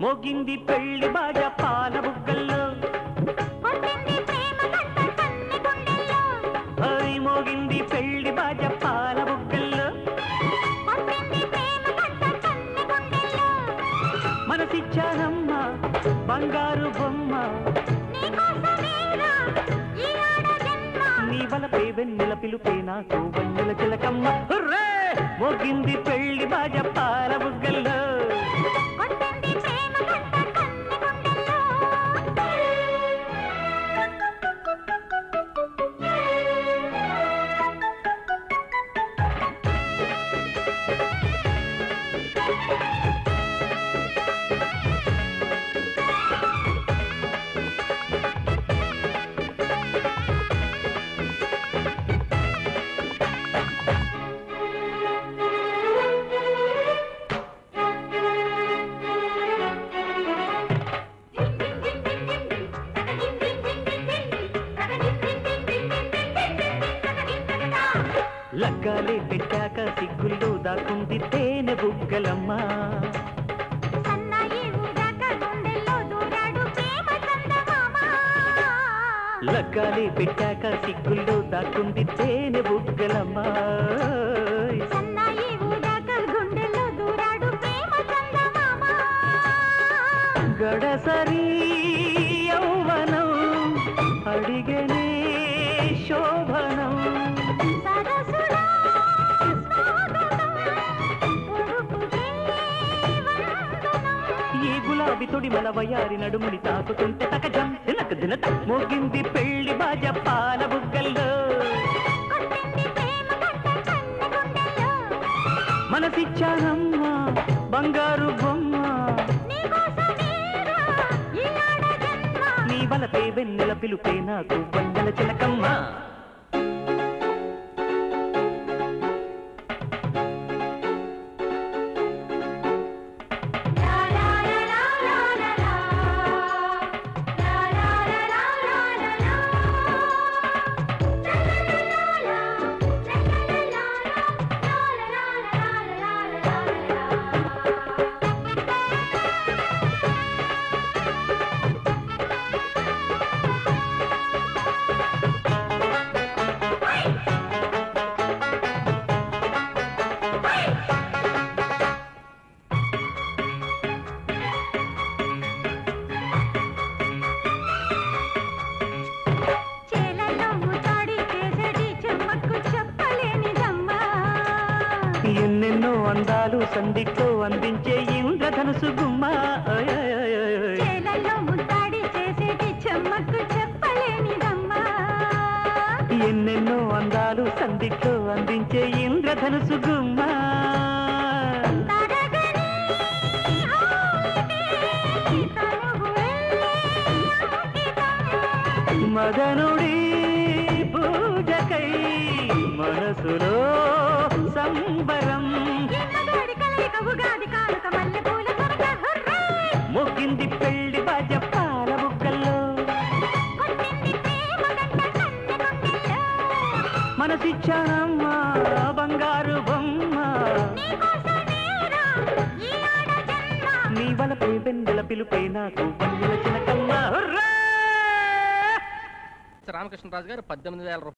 మోగింది పెళ్లి బాజా పాల బుగ్గల్లో మోగింది పెళ్లి బాజా పాల బుగ్గల్లో మనసిచ్చానమ్మా బంగారు బొమ్మ నీ వలపే వెన్నెల పిలుపే నాకు వన్నెల చిలకమ్మ మోగింది పెళ్లి బాజా పాల బుగ్గల్లో లగ్గాలే పెట్టాక సిగ్గుల్లో దాకుంది తేనె బుగ్గలమ్మ లగ్గాలే పెట్టాక సిగ్గుల్లో దాకుంది తేనె బుగ్గలమ్మ గడసరి యౌవనం అడిగనే శోభనం గులాబీ తొడి మల వయారి నడుముని తాకుతుంటే తకజం తినక దినత మోగింది పెళ్లి బాజా పాల బుగ్గల్లో మనసిచ్చానమ్మా బంగారు బొమ్మ నీ వలపే వెన్నెల పిలుపే నాకు వన్నెల చిలకమ్మ ఎన్నెన్నో అందాలు సందిట్లో అందించే ఇంద్రధనుసు గుమ్మ ఎన్నెన్నో అందాలు సందిట్లో అందించే ఇంద్రధనుసు గుమ్మ మదనుడి పూజకై మనసులో సంబరం మొగ్గింది పెళ్లి బాజా పాల బుగ్గల్లో మనసిచ్చానమ్మా బంగారు బొమ్మ నీ వలపై వెన్నెల పిలుపై నాకు వన్నెల చిలకమ్మ. రామకృష్ణరాజు గారు 18,000